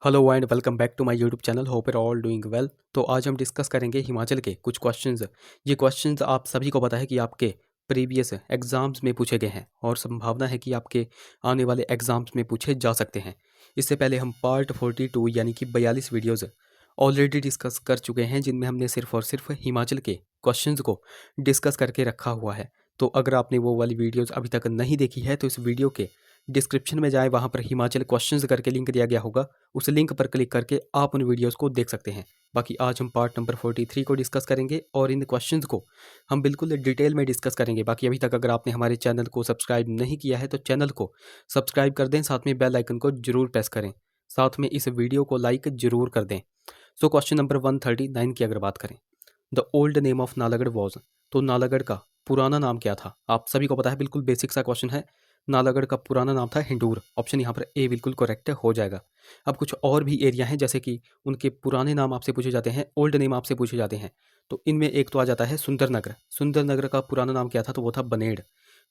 Hello and welcome back to my YouTube channel. Hope you all doing well. तो आज हम discuss करेंगे हिमाचल के कुछ क्वेश्चंस। ये क्वेश्चंस आप सभी को पता है कि आपके प्रीवियस एग्जाम्स में पूछे गए हैं और संभावना है कि आपके आने वाले एग्जाम्स में पूछे जा सकते हैं। इससे पहले हम पार्ट 42 यानी कि 42 वीडियोज़ ऑलरेडी डिस्कस कर चुके हैं, जिनमें हमने सिर्फ और सिर्फ हिमाचल के क्वेश्चंस को डिस्कस करके रखा हुआ है। तो अगर आपने वो वाली वीडियोज़ अभी तक नहीं देखी है तो इस वीडियो के डिस्क्रिप्शन में जाएँ, वहाँ पर हिमाचल क्वेश्चंस करके लिंक दिया गया होगा। उस लिंक पर क्लिक करके आप उन वीडियोस को देख सकते हैं। बाकी आज हम पार्ट नंबर 43 को डिस्कस करेंगे और इन क्वेश्चंस को हम बिल्कुल डिटेल में डिस्कस करेंगे। बाकी अभी तक अगर आपने हमारे चैनल को सब्सक्राइब नहीं किया है तो चैनल को सब्सक्राइब कर दें, साथ में बेल आइकन को जरूर प्रेस करें, साथ में इस वीडियो को लाइक जरूर कर दें। सो क्वेश्चन नंबर 139 की अगर बात करें, the old name of Nalagarh was, तो नालागढ़ का पुराना नाम क्या था? आप सभी को पता है, बिल्कुल बेसिक सा क्वेश्चन है। नालागढ़ का पुराना नाम था हिंडूर। ऑप्शन यहाँ पर ए बिल्कुल करेक्ट हो जाएगा। अब कुछ और भी एरिया हैं, जैसे कि उनके पुराने नाम आपसे पूछे जाते हैं, ओल्ड नेम आपसे पूछे जाते हैं। तो इनमें एक तो आ जाता है सुंदरनगर। सुंदरनगर का पुराना नाम क्या था? तो वो था बनेड़।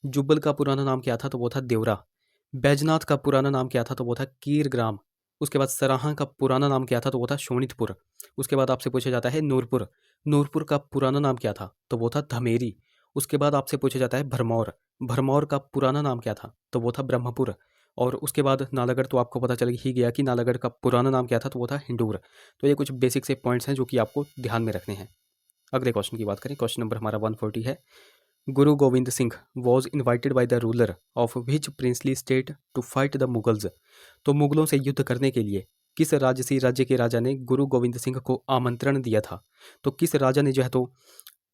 जुब्बल का पुराना नाम क्या था? तो वो था देवरा। बैजनाथ का पुराना नाम क्या था? तो वो था कीरग्राम। उसके बाद सराहां का पुराना नाम क्या था? तो वो था शोणितपुर। उसके बाद आपसे पूछा जाता है नूरपुर। नूरपुर का पुराना नाम क्या था? तो वो था धमेरी। उसके बाद आपसे पूछा जाता है भरमौर। भरमौर का पुराना नाम क्या था? तो वो था ब्रह्मपुर। और उसके बाद नालागढ़ तो आपको पता चल ही गया कि नालागढ़ का पुराना नाम क्या था? तो वो था हिंडूर। तो ये कुछ बेसिक से पॉइंट्स हैं जो कि आपको ध्यान में रखने हैं। अगले क्वेश्चन की बात करें, क्वेश्चन नंबर हमारा 140 है। Guru Gobind Singh was invited by the ruler of which princely state to fight the Mughals, तो मुगलों से युद्ध करने के लिए किस राजसी राज्य के राजा ने गुरु गोविंद सिंह को आमंत्रण दिया था? तो किस राजा ने जो है तो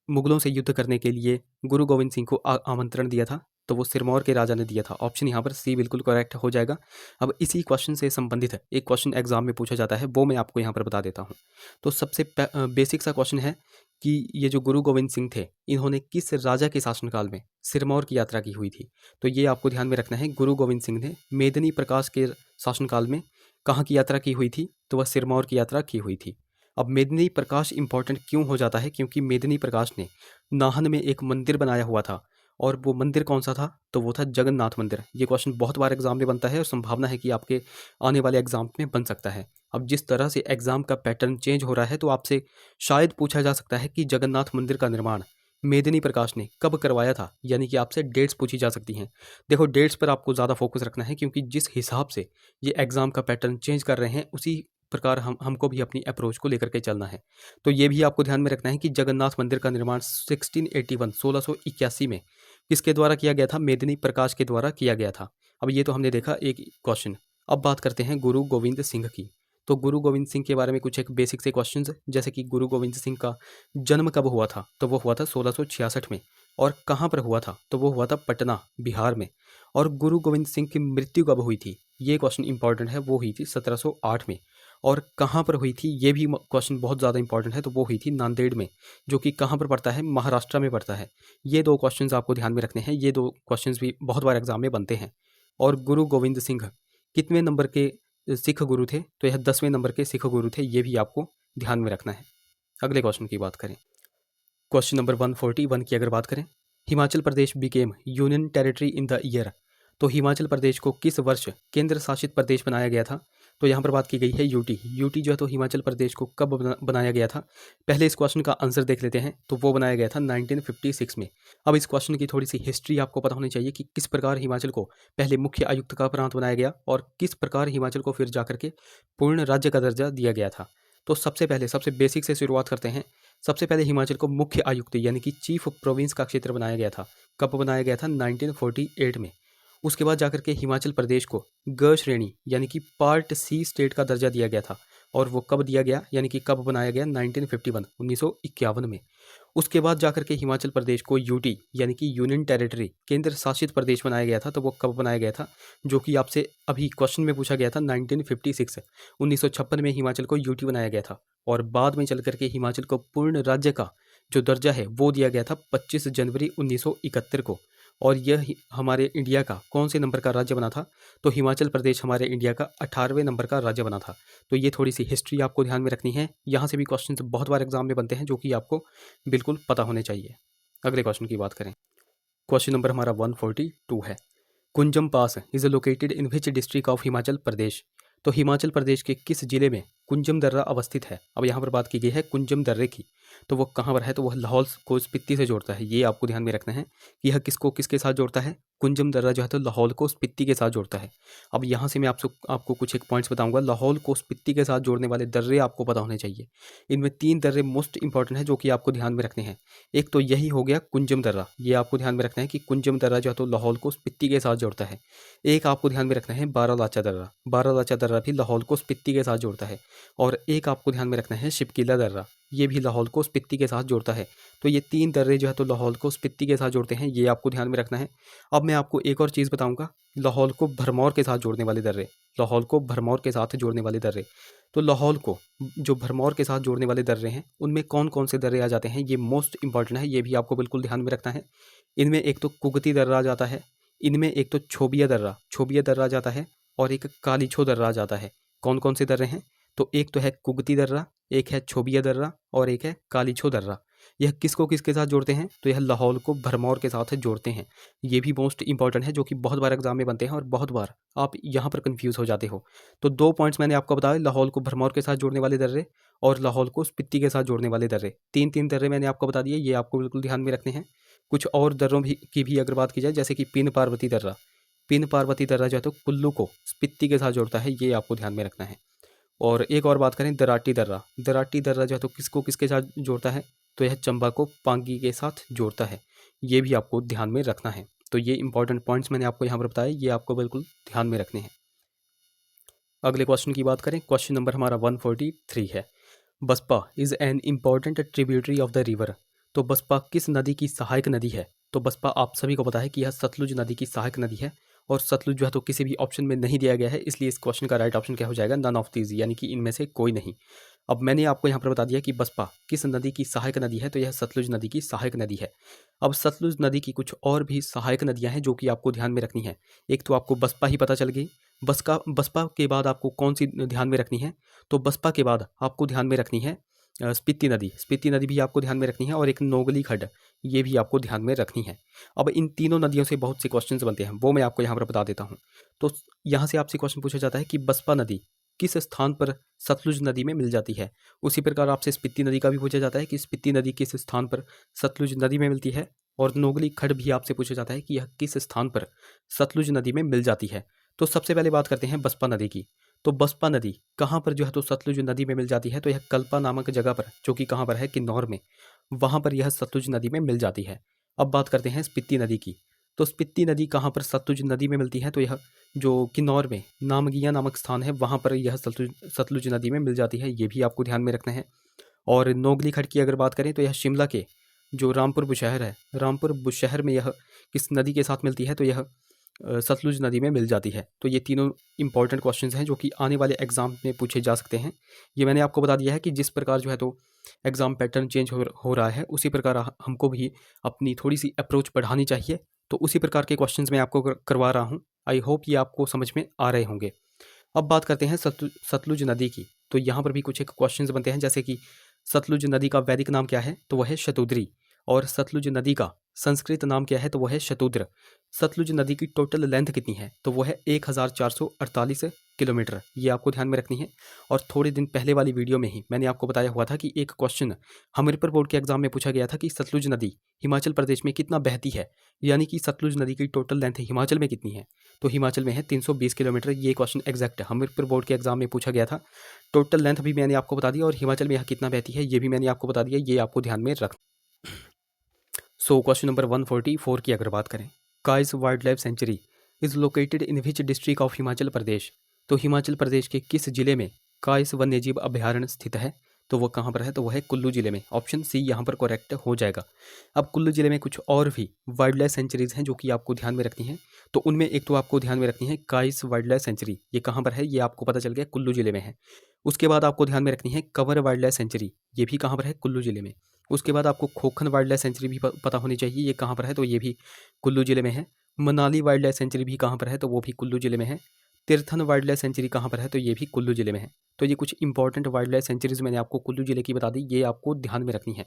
मुगलों से युद्ध करने के लिए गुरु गोविंद सिंह को आमंत्रण दिया था? तो वो सिरमौर के राजा ने दिया था। ऑप्शन यहाँ पर सी बिल्कुल करेक्ट हो जाएगा। अब इसी क्वेश्चन से संबंधित एक क्वेश्चन एग्जाम में पूछा जाता है, वो मैं आपको यहाँ पर बता देता हूँ। तो सबसे बेसिक सा क्वेश्चन है कि ये जो गुरु गोविंद सिंह थे, इन्होंने किस राजा के शासनकाल में सिरमौर की यात्रा की हुई थी? तो ये आपको ध्यान में रखना है। गुरु गोविंद सिंह ने मेदिनी प्रकाश के शासनकाल में कहाँ की यात्रा की हुई थी? तो वह सिरमौर की यात्रा की हुई थी। अब मेदिनी प्रकाश इंपॉर्टेंट क्यों हो जाता है? क्योंकि मेदिनी प्रकाश ने नाहन में एक मंदिर बनाया हुआ था, और वो मंदिर कौन सा था? तो वो था जगन्नाथ मंदिर। ये क्वेश्चन बहुत बार एग्जाम में बनता है और संभावना है कि आपके आने वाले एग्जाम में बन सकता है। अब जिस तरह से एग्जाम का पैटर्न चेंज हो रहा है, तो आपसे शायद पूछा जा सकता है कि जगन्नाथ मंदिर का निर्माण मेदिनी प्रकाश ने कब करवाया था, यानी कि आपसे डेट्स पूछी जा सकती हैं। देखो, डेट्स पर आपको ज़्यादा फोकस रखना है, क्योंकि जिस हिसाब से ये एग्ज़ाम का पैटर्न चेंज कर रहे हैं, उसी प्रकार हमको भी अपनी अप्रोच को लेकर के चलना है। तो ये भी आपको ध्यान में रखना है कि जगन्नाथ मंदिर का निर्माण 1681 में किसके द्वारा किया गया था? मेदिनी प्रकाश के द्वारा किया गया था। अब ये तो हमने देखा एक क्वेश्चन। अब बात करते हैं गुरु गोविंद सिंह की। तो गुरु गोविंद सिंह के बारे में कुछ एक बेसिक से क्वेश्चंस, जैसे कि गुरु गोविंद सिंह का जन्म कब हुआ था? तो वो हुआ था 1666 में। और कहाँ पर हुआ था? तो वो हुआ था पटना, बिहार में। और गुरु गोविंद सिंह की मृत्यु कब हुई थी? ये क्वेश्चन इंपॉर्टेंट है। वो हुई थी 1708 में। और कहाँ पर हुई थी? ये भी क्वेश्चन बहुत ज़्यादा इंपॉर्टेंट है। तो वो हुई थी नांदेड़ में, जो कि कहाँ पर पड़ता है? महाराष्ट्र में पड़ता है। ये दो क्वेश्चंस आपको ध्यान में रखने हैं। ये दो क्वेश्चंस भी बहुत बार एग्जाम में बनते हैं। और गुरु गोविंद सिंह कितवें नंबर के सिख गुरु थे? तो यह 10वें नंबर के सिख गुरु थे। ये भी आपको ध्यान में रखना है। अगले क्वेश्चन की बात करें, क्वेश्चन नंबर 141 की अगर बात करें, Himachal Pradesh became union territory in the year, तो हिमाचल प्रदेश को किस वर्ष केंद्र शासित प्रदेश बनाया गया था? तो यहाँ पर बात की गई है यूटी। यूटी जो है तो हिमाचल प्रदेश को कब बनाया गया था? पहले इस क्वेश्चन का आंसर देख लेते हैं। तो वो बनाया गया था 1956 में। अब इस क्वेश्चन की थोड़ी सी हिस्ट्री आपको पता होनी चाहिए कि किस प्रकार हिमाचल को पहले मुख्य आयुक्त का प्रांत बनाया गया और किस प्रकार हिमाचल को फिर जाकर के पूर्ण राज्य का दर्जा दिया गया था। तो सबसे पहले सबसे बेसिक से शुरुआत करते हैं। सबसे पहले हिमाचल को मुख्य आयुक्त यानी कि चीफ प्रोविंस का क्षेत्र बनाया गया था। कब बनाया गया था? 1948 में। उसके बाद जाकर के हिमाचल प्रदेश को ग श्रेणी यानी कि पार्ट सी स्टेट का दर्जा दिया गया था। और वो कब दिया गया, यानी कि कब बनाया गया? 1951, 1951 में। उसके बाद जाकर के हिमाचल प्रदेश को यूटी यानी कि यूनियन टेरिटरी केंद्र शासित प्रदेश बनाया गया था। तो वो कब बनाया गया था? जो कि आपसे अभी क्वेश्चन में पूछा गया था, 1956, 1956 में हिमाचल को यूटी बनाया गया था। और बाद में चल करके हिमाचल को पूर्ण राज्य का जो दर्जा है वो दिया गया था 25 जनवरी 1971 को। और यह हमारे इंडिया का कौन से नंबर का राज्य बना था? तो हिमाचल प्रदेश हमारे इंडिया का 18वें नंबर का राज्य बना था। तो ये थोड़ी सी हिस्ट्री आपको ध्यान में रखनी है। यहाँ से भी क्वेश्चन बहुत बार एग्जाम में बनते हैं, जो कि आपको बिल्कुल पता होने चाहिए। अगले क्वेश्चन की बात करें, क्वेश्चन नंबर हमारा 142 है। Kunzum pass is located in which district of Himachal Pradesh, तो हिमाचल प्रदेश के किस जिले में कुंजम दर्रा अवस्थित है? अब यहाँ पर बात की गई है कुंजम दर्रे की, तो वो कहाँ पर है? तो वह लाहौल को स्पीति से जोड़ता है। ये आपको ध्यान में रखना है कि यह किसको किसके साथ जोड़ता है। कुंजम दर्रा जो है तो लाहौल को स्पीति के साथ जोड़ता है। अब यहाँ से मैं आपको कुछ एक पॉइंट्स बताऊंगा। लाहौल को स्पीति के साथ जोड़ने वाले दर्रे आपको पता होने चाहिए। इनमें 3 दर्रे मोस्ट इंपॉर्टेंट है जो कि आपको ध्यान में रखने हैं। एक तो यही हो गया कुंजम दर्रा, ये आपको ध्यान में रखना है कि कुंजम दर्रा जो है तो लाहौल को स्पीति के साथ जोड़ता है। एक आपको ध्यान में रखना है बारालाचा दर्रा, बारालाचा दर्रा भी लाहौल को स्पीति के साथ जोड़ता है। और एक आपको ध्यान में रखना है शिपकीला दर्रा, ये भी लाहौल को स्पीति के साथ जोड़ता है। तो ये 3 दर्रे जो है तो लाहौल को स्पीति के साथ जोड़ते हैं, ये आपको ध्यान में रखना है। अब मैं आपको एक और चीज़ बताऊंगा, लाहौल को भरमौर के साथ जोड़ने वाले दर्रे, लाहौल को भरमौर के साथ जोड़ने वाले दर्रे। तो लाहौल को जो भरमौर के साथ जोड़ने वाले दर्रे हैं उनमें कौन कौन से दर्रे आ जाते हैं, ये मोस्ट इंपॉर्टेंट है, ये भी आपको बिल्कुल ध्यान में रखना है। इनमें एक तो कुगती दर्रा आ जाता है, इनमें एक तो छोबिया दर्रा आ जाता है, और एक कालीछो दर्रा आ जाता है। कौन कौन से दर्रे हैं? तो एक तो है कुगती दर्रा, एक है छोबिया दर्रा और एक है कालीछो दर्रा। यह किसको किसके साथ जोड़ते हैं? तो यह लाहौल को भरमौर के साथ जोड़ते हैं। ये भी मोस्ट इंपॉर्टेंट है जो कि बहुत बार एग्जाम में बनते हैं और बहुत बार आप यहाँ पर कंफ्यूज हो जाते हो। तो 2 पॉइंट्स मैंने आपको बताया, लाहौल को भरमौर के साथ जोड़ने वाले दर्रे और लाहौल को स्पीति के साथ जोड़ने वाले दर्रे। 3 दर्रे मैंने आपको बता दिए, ये आपको बिल्कुल ध्यान में रखने हैं। कुछ और दर्रों की भी अगर बात की जाए, जैसे कि पिन पार्वती दर्रा, पिन पार्वती दर्रा जो है तो कुल्लू को स्पीति के साथ जोड़ता है, ये आपको ध्यान में रखना है। और एक और बात करें दराटी दर्रा, दराटी दर्रा जो है तो किसको किसके साथ जोड़ता है? तो यह चंबा को पांगी के साथ जोड़ता है, ये भी आपको ध्यान में रखना है। तो ये इंपॉर्टेंट पॉइंट्स मैंने आपको यहाँ पर बताए, ये आपको बिल्कुल ध्यान में रखने हैं। अगले क्वेश्चन की बात करें, क्वेश्चन नंबर हमारा 143 है। Baspa is an important tributary of the river. तो बसपा किस नदी की सहायक नदी है? तो बसपा आप सभी को पता है कि यह सतलुज नदी की सहायक नदी है, और सतलुज जो है तो किसी भी ऑप्शन में नहीं दिया गया है, इसलिए इस क्वेश्चन का राइट ऑप्शन क्या हो जाएगा? नन ऑफ दीज, यानी कि इनमें से कोई नहीं। अब मैंने आपको यहाँ पर बता दिया कि बसपा किस नदी की सहायक नदी है, तो यह सतलुज नदी की सहायक नदी है। अब सतलुज नदी की कुछ और भी सहायक नदियाँ हैं जो कि आपको ध्यान में रखनी है। एक तो आपको बसपा ही पता चल गई, बसपा के बाद आपको कौन सी ध्यान में रखनी है? तो बसपा के बाद आपको ध्यान में रखनी है स्पीति नदी, स्पीति नदी भी आपको ध्यान में रखनी है, और एक नोगली खड्ड, ये भी आपको ध्यान में रखनी है। अब इन तीनों नदियों से बहुत से क्वेश्चंस बनते हैं, वो मैं आपको यहाँ पर बता देता हूँ। तो यहाँ से आपसे क्वेश्चन पूछा जाता है कि बसपा नदी किस स्थान पर सतलुज नदी में मिल जाती है। उसी प्रकार आपसे स्पीति नदी का भी पूछा जाता है कि स्पीति नदी किस स्थान पर सतलुज नदी में मिलती है, और नोगली खड्ड भी आपसे पूछा जाता है कि यह किस स्थान पर सतलुज नदी में मिल जाती है। तो सबसे पहले बात करते हैं बसपा नदी की। तो बसपा नदी कहाँ पर जो है तो सतलुज नदी में मिल जाती है? तो यह कल्पा नामक जगह पर, जो कि कहाँ पर है? किन्नौर में, वहाँ पर यह सतलुज नदी में मिल जाती है। अब बात करते हैं स्पीति नदी की। तो स्पीति नदी कहाँ पर सतलुज नदी में मिलती है? तो यह जो किन्नौर में नामगिया नामक स्थान है, वहाँ पर यह सतलुज नदी में मिल जाती है, ये भी आपको ध्यान में रखना है। और नोगली खड्ड की अगर बात करें तो यह शिमला के जो रामपुर बुशहर है, रामपुर बुशहर में यह किस नदी के साथ मिलती है? तो यह सतलुज नदी में मिल जाती है। तो ये तीनों इंपॉर्टेंट क्वेश्चंस हैं जो कि आने वाले एग्जाम में पूछे जा सकते हैं। ये मैंने आपको बता दिया है कि जिस प्रकार जो है तो एग्ज़ाम पैटर्न चेंज हो रहा है, उसी प्रकार हमको भी अपनी थोड़ी सी अप्रोच बढ़ानी चाहिए। तो उसी प्रकार के क्वेश्चंस मैं आपको करवा रहा हूँ। आई होप ये आपको समझ में आ रहे होंगे। अब बात करते हैं सतलुज नदी की। तो यहाँ पर भी कुछ एक क्वेश्चंस बनते हैं, जैसे कि सतलुज नदी का वैदिक नाम क्या है? तो वह है शतुद्री। और सतलुज नदी का संस्कृत नाम क्या है? तो वह है शतुद्र। सतलुज नदी की टोटल लेंथ कितनी है? तो वह है 1448 किलोमीटर, ये आपको ध्यान में रखनी है। और थोड़े दिन पहले वाली वीडियो में ही मैंने आपको बताया हुआ था कि एक क्वेश्चन हमीरपुर बोर्ड के एग्जाम में पूछा गया था कि सतलुज नदी हिमाचल प्रदेश में कितना बहती है, यानी कि सतलुज नदी की टोटल लेंथ हिमाचल में कितनी है? तो हिमाचल में है 320 किलोमीटर। ये क्वेश्चन एग्जैक्ट हमीरपुर बोर्ड के एग्जाम में पूछा गया था। टोटल लेंथ भी मैंने आपको बता दिया, और हिमाचल में यह कितना बहती है ये भी मैंने आपको बता दिया, ये आपको ध्यान में रख। सो क्वेश्चन नंबर 144 की अगर बात करें, Kais wildlife sanctuary is located in which district of Himachal Pradesh. तो हिमाचल प्रदेश के किस जिले में काइस वन्यजीव अभ्यारण्य स्थित है? तो वो कहाँ पर है? तो वह है कुल्लू जिले में। ऑप्शन सी यहाँ पर करेक्ट हो जाएगा। अब कुल्लू जिले में कुछ और भी वाइल्ड लाइफ सेंचुरीज हैं जो कि आपको ध्यान में रखनी है। तो उनमें एक तो आपको ध्यान में रखनी है काइस वाइल्ड लाइफ सेंचुरी, ये कहाँ पर है? ये आपको पता चल गया, कुल्लू जिले में है। उसके बाद आपको ध्यान में रखनी है कंवर वाइल्ड लाइफ सेंचुरी, ये भी कहाँ पर है? कुल्लू जिले में। उसके बाद आपको खोखन वाइल्ड लाइफ सेंचुरी भी पता होनी चाहिए, ये कहाँ पर है? तो ये भी कुल्लू जिले में है। मनाली वाइल्ड लाइफ सेंचुरी भी कहाँ पर है? तो वो भी कुल्लू जिले में है। तीर्थन वाइल्ड लाइफ सेंचुरी कहाँ पर है? तो ये भी कुल्लू जिले में है। तो ये कुछ इंपॉर्टेंट वाइल्ड लाइफ सेंचुरीज मैंने आपको कुल्लू जिले की बता दी, ये आपको ध्यान में रखनी है।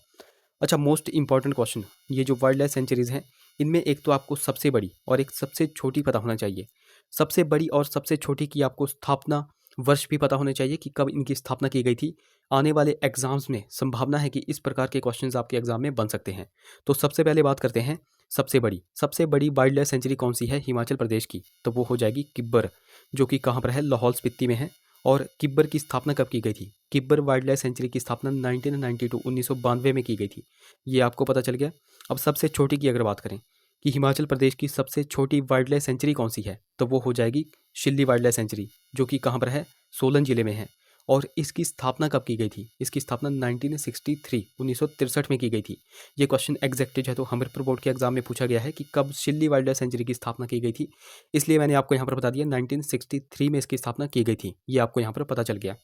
अच्छा, मोस्ट इंपॉर्टेंट क्वेश्चन, ये जो वाइल्ड लाइफ सेंचुरीज हैं इनमें एक तो आपको सबसे बड़ी और एक सबसे छोटी पता होना चाहिए। सबसे बड़ी और सबसे छोटी की आपको स्थापना वर्ष भी पता होने चाहिए कि कब इनकी स्थापना की गई थी। आने वाले एग्जाम्स में संभावना है कि इस प्रकार के क्वेश्चंस आपके एग्जाम में बन सकते हैं। तो सबसे पहले बात करते हैं सबसे बड़ी वाइल्ड लाइफ सेंचुरी कौन सी है हिमाचल प्रदेश की, तो वो हो जाएगी किब्बर, जो कि कहाँ पर है, लाहौल स्पीति में है। और किब्बर की स्थापना कब की गई थी? किब्बर वाइल्ड लाइफ सेंचुरी की स्थापना 1992 में की गई थी। ये आपको पता चल गया। अब सबसे छोटी की अगर बात करें कि हिमाचल प्रदेश की सबसे छोटी वाइल्ड लाइफ सेंचुरी कौन सी है, तो वो हो जाएगी शिल्ली वाइल्ड लाइफ सेंचुरी, जो कि कहाँ पर है, सोलन जिले में है। और इसकी स्थापना कब की गई थी? इसकी स्थापना 1963 में की गई थी। ये क्वेश्चन एग्जैक्ट है, तो हमीरपुर बोर्ड के एग्जाम में पूछा गया है कि कब शिल्ली वाइल्ड लाइफ सेंचुरी की स्थापना की गई थी, इसलिए मैंने आपको यहाँ पर बता दिया 1963 में इसकी स्थापना की गई थी। ये आपको यहाँ पर पता चल गया।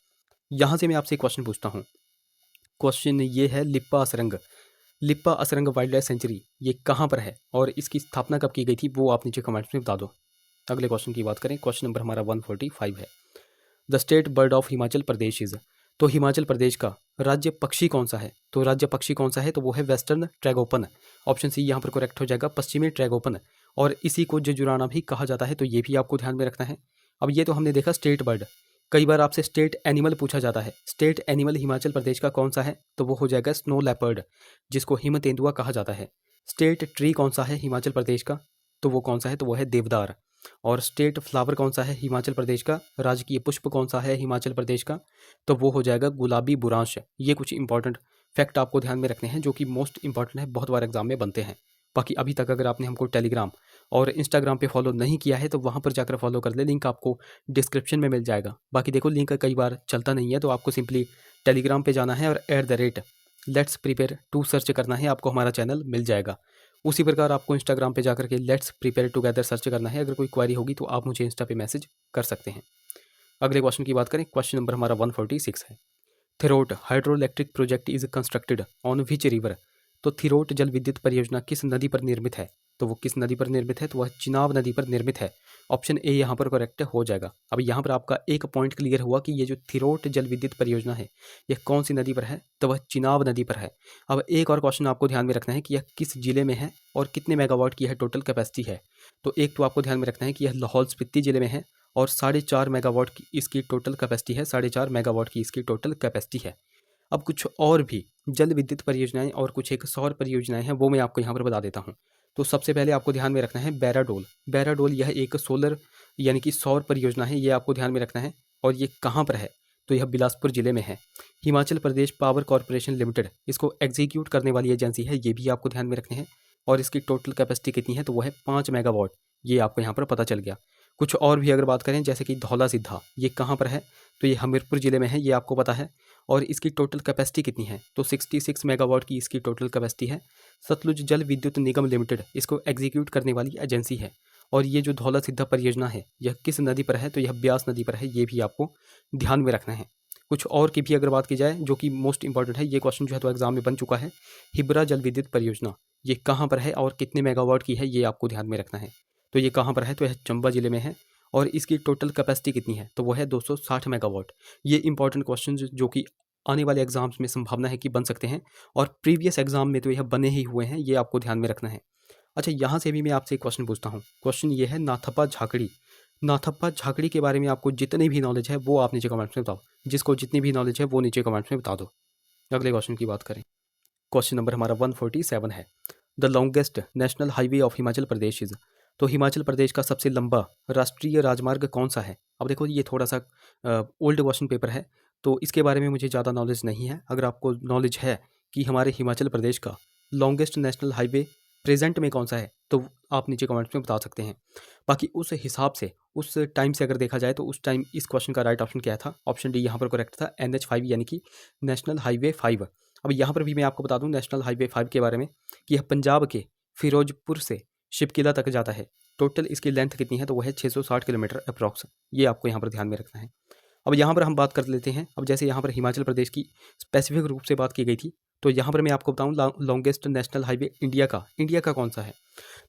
यहाँ से मैं आपसे क्वेश्चन पूछता हूँ। क्वेश्चन ये है लिप्पा असरंग वाइल्ड लाइफ सेंचुरी ये कहाँ पर है और इसकी स्थापना कब की गई थी, वो आप नीचे कमेंट्स में बता दो। अगले क्वेश्चन की बात करें, क्वेश्चन नंबर हमारा 145 है। The state bird of Himachal Pradesh is, तो हिमाचल प्रदेश का राज्य पक्षी कौन सा है? तो राज्य पक्षी कौन सा है, तो वो है वेस्टर्न ट्रैगोपन। ऑप्शन सी यहाँ पर करेक्ट हो जाएगा, पश्चिमी ट्रैगोपन। और इसी को जजुराना भी कहा जाता है, तो ये भी आपको ध्यान में रखना है। अब ये तो हमने देखा स्टेट बर्ड। कई बार आपसे स्टेट एनिमल पूछा जाता है। स्टेट एनिमल हिमाचल प्रदेश का कौन सा है, तो वो हो जाएगा स्नो लेपर्ड, जिसको हिम तेंदुआ कहा जाता है। स्टेट ट्री कौन सा है हिमाचल प्रदेश का, तो वो कौन सा है, तो वो है देवदार। और स्टेट फ्लावर कौन सा है हिमाचल प्रदेश का, राजकीय पुष्प कौन सा है हिमाचल प्रदेश का, तो वो हो जाएगा गुलाबी बुरांश। ये कुछ इंपॉर्टेंट फैक्ट आपको ध्यान में रखने हैं, जो कि मोस्ट इंपॉर्टेंट है, बहुत बार एग्जाम में बनते हैं। बाकी अभी तक अगर आपने हमको टेलीग्राम और इंस्टाग्राम पे फॉलो नहीं किया है, तो वहाँ पर जाकर फॉलो कर ले, लिंक आपको डिस्क्रिप्शन में मिल जाएगा। बाकी देखो लिंक कई बार चलता नहीं है, तो आपको सिंपली टेलीग्राम पे जाना है और @लेट्स प्रिपेयर टू सर्च करना है, आपको हमारा चैनल मिल जाएगा। उसी प्रकार आपको इंस्टाग्राम पे जाकर के लेट्स प्रिपेयर टुगेदर सर्च करना है। अगर कोई क्वेरी होगी तो आप मुझे इंस्टा पे मैसेज कर सकते हैं। अगले क्वेश्चन की बात करें, क्वेश्चन नंबर हमारा 146 है। Thirot hydro electric project is constructed on which river, तो थिरोट जल विद्युत परियोजना किस नदी पर निर्मित है, तो वो किस नदी पर निर्मित है, तो वह चिनाब नदी पर निर्मित है। ऑप्शन ए यहाँ पर करेक्ट हो जाएगा। अब यहाँ पर आपका एक पॉइंट क्लियर हुआ कि ये जो थिरोट जल विद्युत परियोजना है यह कौन सी नदी पर है, तो वह चिनाब नदी पर है। अब एक और क्वेश्चन आपको ध्यान में रखना है कि यह किस जिले में है और कितने मेगावाट की है टोटल कैपेसिटी है। तो एक तो आपको ध्यान में रखना है कि यह लाहौल स्पीति जिले में है और 4.5 मेगावाट की इसकी टोटल कैपेसिटी है, 4.5 मेगावाट की इसकी टोटल कैपेसिटी है। अब कुछ और भी जल विद्युत परियोजनाएं और कुछ एक सौर परियोजनाएं हैं, वो मैं आपको यहाँ पर बता देता हूँ। तो सबसे पहले आपको ध्यान में रखना है बैराडोल यह एक सोलर यानी कि सौर परियोजना है, ये आपको ध्यान में रखना है। और ये कहाँ पर है, तो यह बिलासपुर जिले में है। Himachal Pradesh power corporation limited इसको एग्जीक्यूट करने वाली एजेंसी है, ये भी आपको ध्यान में रखने हैं। और इसकी टोटल कैपेसिटी कितनी है, तो वो है 5 मेगावाट। ये आपको यहाँ पर पता चल गया। कुछ और भी अगर बात करें, जैसे कि धौला सिद्धा, ये कहाँ पर है, तो ये हमीरपुर जिले में है, ये आपको पता है। और इसकी टोटल कैपेसिटी कितनी है, तो 66 मेगावाट की इसकी टोटल कैपेसिटी है। सतलुज जल विद्युत निगम लिमिटेड इसको एग्जीक्यूट करने वाली एजेंसी है। और ये जो धौला सिद्धा परियोजना है यह किस नदी पर है, तो यह ब्यास नदी पर है, ये भी आपको ध्यान में रखना है। कुछ और की भी अगर बात की जाए, जो कि मोस्ट इंपॉर्टेंट है, ये क्वेश्चन जो है तो एग्जाम में बन चुका है। हिब्रा जल विद्युत परियोजना ये कहाँ पर है और कितने मेगावाट की है, ये आपको ध्यान में रखना है। तो ये कहाँ पर है, तो यह चंबा जिले में है। और इसकी टोटल कैपेसिटी कितनी है, तो वो है 260 मेगावाट। ये इंपॉर्टेंट क्वेश्चन जो कि आने वाले एग्जाम्स में संभावना है कि बन सकते हैं, और प्रीवियस एग्जाम में तो यह बने ही हुए हैं, ये आपको ध्यान में रखना है। अच्छा, यहाँ से भी मैं आपसे एक क्वेश्चन पूछता हूँ। क्वेश्चन ये है नाथप्पा झाकड़ी के बारे में आपको जितनी भी नॉलेज है वो आप नीचे कमेंट्स में बताओ। जिसको जितनी भी नॉलेज है वो नीचे कमेंट्स में बता दो। अगले क्वेश्चन की बात करें, क्वेश्चन नंबर हमारा 147 है। The longest national highway of Himachal Pradesh is, तो हिमाचल प्रदेश का सबसे लंबा राष्ट्रीय राजमार्ग कौन सा है। अब देखो ये थोड़ा सा ओल्ड क्वेश्चन पेपर है, तो इसके बारे में मुझे ज़्यादा नॉलेज नहीं है। अगर आपको नॉलेज है कि हमारे हिमाचल प्रदेश का लॉन्गेस्ट नेशनल हाईवे प्रेजेंट में कौन सा है, तो आप नीचे कमेंट्स में बता सकते हैं। बाकी उस हिसाब से उस टाइम से अगर देखा जाए, तो उस टाइम इस क्वेश्चन का राइट ऑप्शन क्या था, ऑप्शन डी यहाँ पर करेक्ट था, NH5 यानी कि नेशनल हाईवे 5। अब यहाँ पर भी मैं आपको बता दूँ नेशनल हाईवे 5 के बारे में कि यह पंजाब के फिरोजपुर से शिपकिला तक जाता है। टोटल इसकी लेंथ कितनी है, तो वह है 660 किलोमीटर अप्रॉक्स। ये आपको यहाँ पर ध्यान में रखना है। अब यहाँ पर हम बात कर लेते हैं, अब जैसे यहाँ पर हिमाचल प्रदेश की स्पेसिफिक रूप से बात की गई थी, तो यहाँ पर मैं आपको बताऊँ लॉन्गेस्ट नेशनल हाईवे इंडिया का कौन सा है।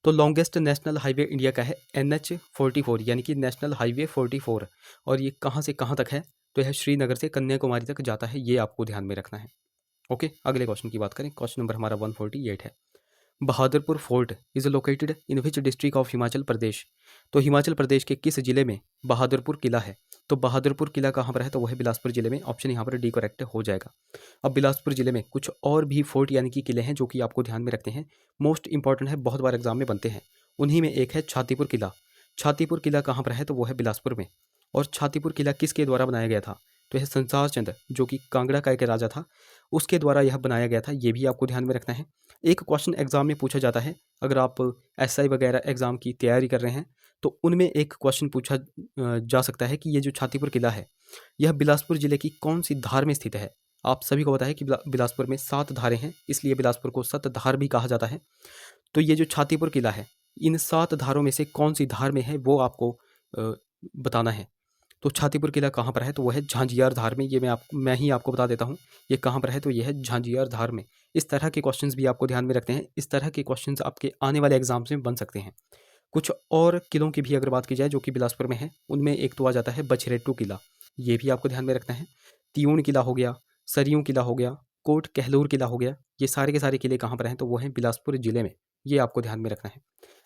तो लॉन्गेस्ट नेशनल हाईवे इंडिया का है NH44 यानी कि नेशनल हाईवे 44। और ये कहाँ से कहाँ तक है, तो यह श्रीनगर से कन्याकुमारी तक जाता है, ये आपको ध्यान में रखना है। ओके, अगले क्वेश्चन की बात करें, क्वेश्चन नंबर हमारा 148 है। Bahadurpur fort is located in which district of Himachal Pradesh, तो हिमाचल प्रदेश के किस जिले में बहादुरपुर किला है। तो बहादुरपुर किला कहाँ पर है? तो वो है बिलासपुर जिले में। ऑप्शन यहाँ पर डी करेक्ट हो जाएगा। अब बिलासपुर जिले में कुछ और भी फोर्ट यानी कि किले हैं जो कि आपको ध्यान में रखते हैं, मोस्ट इंपॉर्टेंट है, बहुत बार एग्जाम में बनते हैं। उन्हीं में एक है छातीपुर किला। छातीपुर किला कहाँ पर है? तो वो है बिलासपुर में। और छातीपुर किला किसके द्वारा बनाया गया था? तो यह संसार चंद जो कि कांगड़ा का एक राजा था, उसके द्वारा यह बनाया गया था। ये भी आपको ध्यान में रखना है। एक क्वेश्चन एग्जाम में पूछा जाता है, अगर आप एसआई वगैरह एग्जाम की तैयारी कर रहे हैं तो उनमें एक क्वेश्चन पूछा जा सकता है कि ये जो छातीपुर किला है यह बिलासपुर जिले की कौन सी धार में स्थित है? आप सभी को पता है कि बिलासपुर में 7 धारें हैं, इसलिए बिलासपुर को सतधार भी कहा जाता है। तो ये जो छातीपुर किला है, इन 7 धारों में से कौन सी धार में है वो आपको बताना है। तो छातीपुर किला कहाँ पर है? तो वह है झांझियार धार में। ये मैं ही आपको बता देता हूँ ये कहाँ पर है। तो यह है झांझियार धार में। इस तरह के क्वेश्चंस भी आपको ध्यान में रखते हैं। इस तरह के क्वेश्चंस आपके आने वाले एग्जाम्स में बन सकते हैं। कुछ और किलों की भी अगर बात की जाए जो कि बिलासपुर में है, उनमें एक तो आ जाता है बछरेटू किला, ये भी आपको ध्यान में रखना है। तियूण किला हो गया, सरियूं किला हो गया, कोट कहलूर किला हो गया। ये सारे के सारे किले कहाँ पर हैं? तो वो हैं बिलासपुर जिले में। ये आपको ध्यान में रखना है।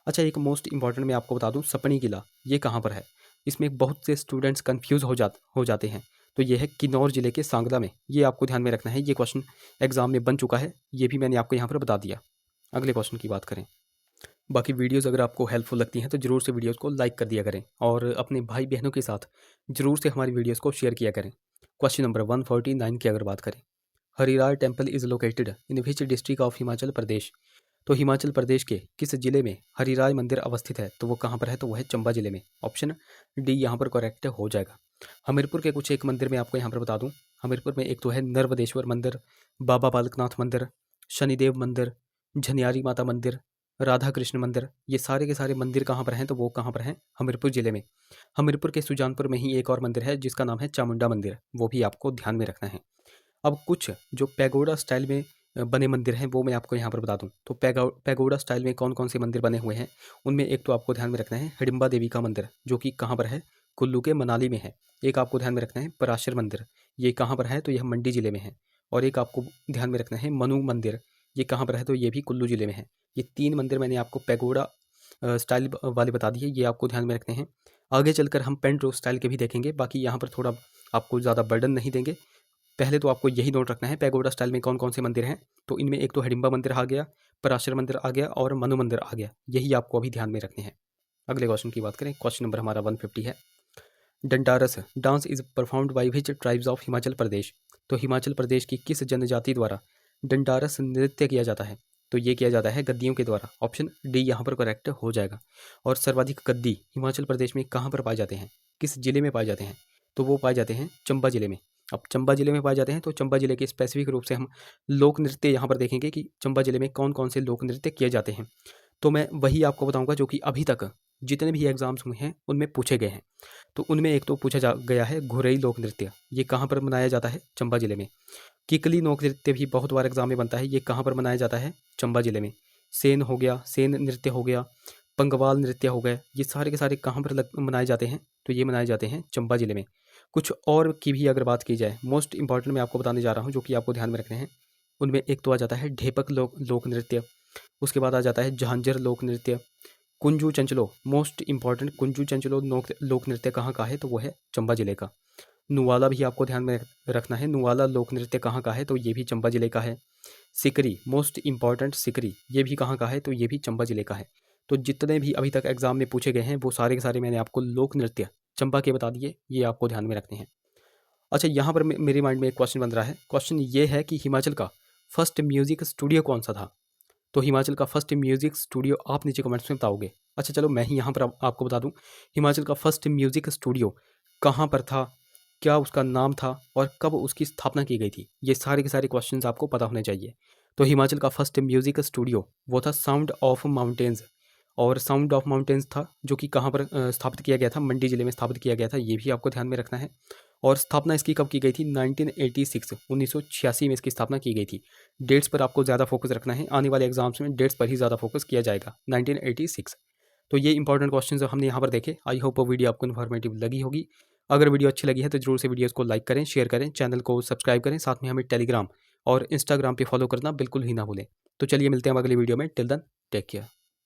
अच्छा, एक मोस्ट इंपॉर्टेंट मैं आपको बता दूं, सपनी किला ये कहाँ पर है? इसमें बहुत से स्टूडेंट्स कन्फ्यूज़ हो जाते हैं। तो ये है किन्नौर जिले के सांगला में। ये आपको ध्यान में रखना है। ये क्वेश्चन एग्जाम में बन चुका है, ये भी मैंने आपको यहाँ पर बता दिया। अगले क्वेश्चन की बात करें। बाकी वीडियोज़ अगर आपको हेल्पफुल लगती हैं तो ज़रूर से वीडियोज़ को लाइक कर दिया करें और अपने भाई बहनों के साथ ज़रूर से हमारी वीडियोज़ को शेयर किया करें। क्वेश्चन नंबर 149 की अगर बात करें, Harirai temple is located in which district of Himachal Pradesh? तो हिमाचल प्रदेश के किस जिले में हरिराय मंदिर अवस्थित है? तो वो कहाँ पर है? तो वह है चंबा जिले में। ऑप्शन डी यहाँ पर करेक्ट हो जाएगा। हमीरपुर के कुछ एक मंदिर मैं आपको यहाँ पर बता दूँ। हमीरपुर में एक तो है नर्वदेश्वर मंदिर, बाबा बालकनाथ मंदिर, शनिदेव मंदिर, झनियारी माता मंदिर, राधा कृष्ण मंदिर। ये सारे के सारे मंदिर कहाँ पर हैं? तो वो कहाँ पर हैं? हमीरपुर जिले में। हमीरपुर के सुजानपुर में ही एक और मंदिर है जिसका नाम है चामुंडा मंदिर, वो भी आपको ध्यान में रखना है। अब कुछ जो पैगोडा स्टाइल में बने मंदिर हैं वो मैं आपको यहाँ पर बता दूं। तो पैगोडा स्टाइल में कौन कौन से मंदिर बने हुए हैं, उनमें एक तो आपको ध्यान में रखना है हिडिंबा देवी का मंदिर जो कि कहाँ पर है? कुल्लू के मनाली में है। एक आपको ध्यान में रखना है पराशर मंदिर, ये कहाँ पर है? तो यह मंडी जिले में है। और एक आपको ध्यान में रखना है मनु मंदिर, ये कहाँ पर है? तो ये भी कुल्लू जिले में है। ये 3 मंदिर मैंने आपको पैगोडा स्टाइल वाले बता दिए, ये आपको ध्यान में रखने हैं। आगे चलकर हम पेंट स्टाइल के भी देखेंगे, बाकी यहाँ पर थोड़ा आपको ज़्यादा बर्डन नहीं देंगे। पहले तो आपको यही नोट रखना है पैगोडा स्टाइल में कौन कौन से मंदिर हैं। तो इनमें एक तो हिडिंबा मंदिर आ गया, पराशर मंदिर आ गया और मनु मंदिर आ गया। यही आपको अभी ध्यान में रखने हैं। अगले क्वेश्चन की बात करें, क्वेश्चन नंबर हमारा 150 है। Dandaras dance is performed by which tribes of Himachal Pradesh? तो हिमाचल प्रदेश की किस जनजाति द्वारा डंडारस नृत्य किया जाता है? तो ये किया जाता है गद्दियों के द्वारा। ऑप्शन डी यहाँ पर करेक्ट हो जाएगा। और सर्वाधिक गद्दी हिमाचल प्रदेश में कहाँ पर पाए जाते हैं, किस जिले में पाए जाते हैं? तो वो पाए जाते हैं चंबा जिले में। अब चंबा जिले में पाए जाते हैं तो चंबा जिले के स्पेसिफिक रूप से हम लोक नृत्य यहाँ पर देखेंगे कि चंबा जिले में कौन कौन से लोक नृत्य किए जाते हैं। तो मैं वही आपको बताऊंगा जो कि अभी तक जितने भी एग्जाम्स हुए हैं उनमें पूछे गए हैं। तो उनमें एक तो पूछा जा गया है घुरई लोक नृत्य, ये कहाँ पर मनाया जाता है? चंबा जिले में। किकली लोक नृत्य भी बहुत बार एग्जाम में बनता है, ये कहाँ पर मनाया जाता है? चंबा जिले में। सेन हो गया, सेन नृत्य हो गया, पंगवाल नृत्य हो गए, ये सारे के सारे कहाँ पर मनाए जाते हैं? तो ये मनाए जाते हैं चंबा जिले में। कुछ और की भी अगर बात की जाए, मोस्ट इंपॉर्टेंट मैं आपको बताने जा रहा हूँ जो कि आपको ध्यान में रखने हैं। उनमें एक तो आ जाता है ढेपक लोक नृत्य, उसके बाद आ जाता है झांझर लोक नृत्य, कुंजू चंचलो, मोस्ट इंपॉर्टेंट कुंजू चंचलो लोक नृत्य कहाँ का है? तो वो है चंबा जिले का। नुवाला भी आपको ध्यान में रखना है, नुवाला लोक नृत्य कहाँ का है? तो ये भी चंबा जिले का है। सिकरी, मोस्ट इंपॉर्टेंट सिकरी, ये भी कहाँ का है? तो ये भी चंबा जिले का है। तो जितने भी अभी तक एग्जाम में पूछे गए हैं वो सारे के सारे मैंने आपको लोक नृत्य चंबा के बता दिए, ये आपको ध्यान में रखने हैं। अच्छा, यहाँ पर मेरे माइंड में एक क्वेश्चन बन रहा है। क्वेश्चन ये है कि हिमाचल का फर्स्ट म्यूजिक स्टूडियो कौन सा था? तो हिमाचल का फर्स्ट म्यूजिक स्टूडियो आप नीचे कमेंट्स में बताओगे। अच्छा चलो मैं ही यहाँ पर आपको बता दूँ, हिमाचल का फर्स्ट म्यूजिक स्टूडियो कहाँ पर था, क्या उसका नाम था और कब उसकी स्थापना की गई थी, ये सारे के सारे क्वेश्चंस आपको पता होने चाहिए। तो हिमाचल का फर्स्ट म्यूजिक स्टूडियो वो था साउंड ऑफ माउंटेन्स, और साउंड ऑफ माउंटेन्स था जो कि कहाँ पर स्थापित किया गया था? मंडी जिले में स्थापित किया गया था, ये भी आपको ध्यान में रखना है। और स्थापना इसकी कब की गई थी? 1986 में इसकी स्थापना की गई थी। डेट्स पर आपको ज़्यादा फोकस रखना है, आने वाले एग्जाम्स में डेट्स पर ही ज़्यादा फोकस किया जाएगा। 1986। तो ये इंपॉर्टेंट क्वेश्चन हमने यहाँ पर देखे। आई होप वो वीडियो आपको इन्फॉर्मेटिव लगी होगी। अगर वीडियो अच्छी लगी है तो जरूर से वीडियोज़ को लाइक करें, शेयर करें, चैनल को सब्सक्राइब करें, साथ में हमें टेलीग्राम और इंस्टाग्राम पर फॉलो करना बिल्कुल ही ना भूलें। तो चलिए मिलते हैं अगली वीडियो में। Till then take care.